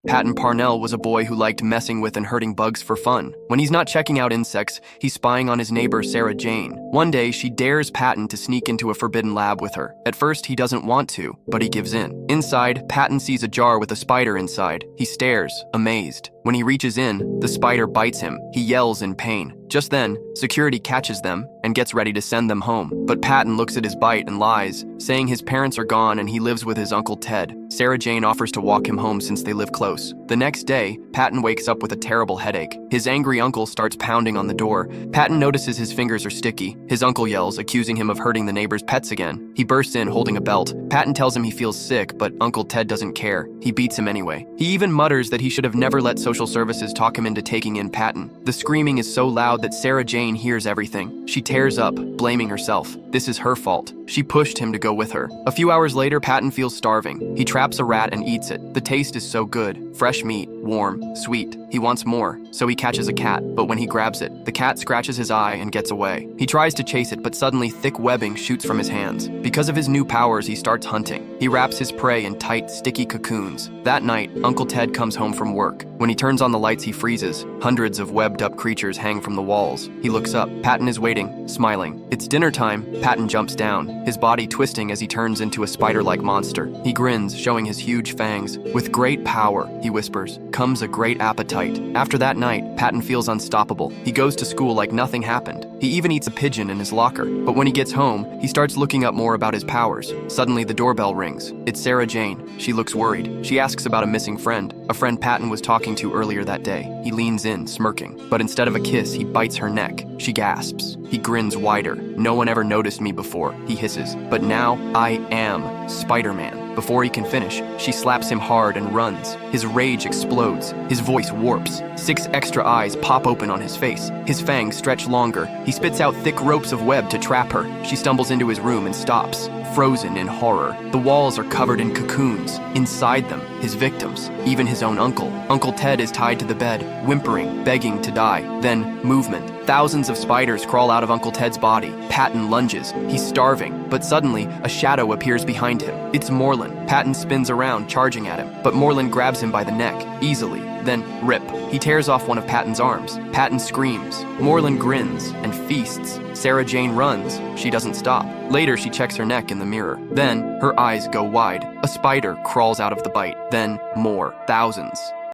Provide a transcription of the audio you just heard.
Patton Parnell was a boy who liked messing with and hurting bugs for fun. When he's not checking out insects, he's spying on his neighbor Sarah Jane. One day, she dares Patton to sneak into a forbidden lab with her. At first, he doesn't want to, but he gives in. Inside, Patton sees a jar with a spider inside. He stares, amazed. When he reaches in, the spider bites him. He yells in pain. Just then, security catches them and gets ready to send them home. But Patton looks at his bite and lies, saying his parents are gone and he lives with his Uncle Ted. Sarah Jane offers to walk him home since they live close. The next day, Patton wakes up with a terrible headache. His angry uncle starts pounding on the door. Patton notices his fingers are sticky. His uncle yells, accusing him of hurting the neighbor's pets again. He bursts in holding a belt. Patton tells him he feels sick, but Uncle Ted doesn't care. He beats him anyway. He even mutters that he should have never let social services talk him into taking in Patton. The screaming is so loud that Sarah Jane hears everything. She tears up, blaming herself. This is her fault. She pushed him to go with her. A few hours later, Patton feels starving. He traps a rat and eats it. The taste is so good. Fresh meat, warm, sweet. He wants more, so he catches a cat, but when he grabs it, the cat scratches his eye and gets away. He tries to chase it, but suddenly thick webbing shoots from his hands. Because of his new powers, he starts hunting. He wraps his prey in tight, sticky cocoons. That night, Uncle Ted comes home from work. When he turns on the lights, he freezes. Hundreds of webbed-up creatures hang from the walls. He looks up. Patton is waiting, smiling. It's dinner time. Patton jumps down, his body twisting as he turns into a spider-like monster. He grins, showing his huge fangs. With great power, he whispers, comes a great appetite. After that night, Patton feels unstoppable. He goes to school like nothing happened. He even eats a pigeon in his locker. But when he gets home, he starts looking up more about his powers. Suddenly, the doorbell rings. It's Sarah Jane. She looks worried. She asks about a missing friend, a friend Patton was talking to earlier that day. He leans in, smirking. But instead of a kiss, he bites her neck. She gasps. He grins wider. No one ever noticed me before, he hisses. But now, I am Spider-Man. Before he can finish, she slaps him hard and runs. His rage explodes. His voice warps. 6 extra eyes pop open on his face. His fangs stretch longer. He spits out thick ropes of web to trap her. She stumbles into his room and stops, frozen in horror. The walls are covered in cocoons. Inside them, his victims, even his own uncle. Uncle Ted is tied to the bed, whimpering, begging to die. Then, movement. Thousands of spiders crawl out of Uncle Ted's body. Patton lunges. He's starving, but suddenly, a shadow appears behind him. It's Moreland. Patton spins around, charging at him, but Moreland grabs him by the neck, easily. Then, rip. He tears off one of Patton's arms. Patton screams. Moreland grins and feasts. Sarah Jane runs. She doesn't stop. Later, she checks her neck in the mirror. Then, her eyes go wide. A spider crawls out of the bite. Then, more. Thousands.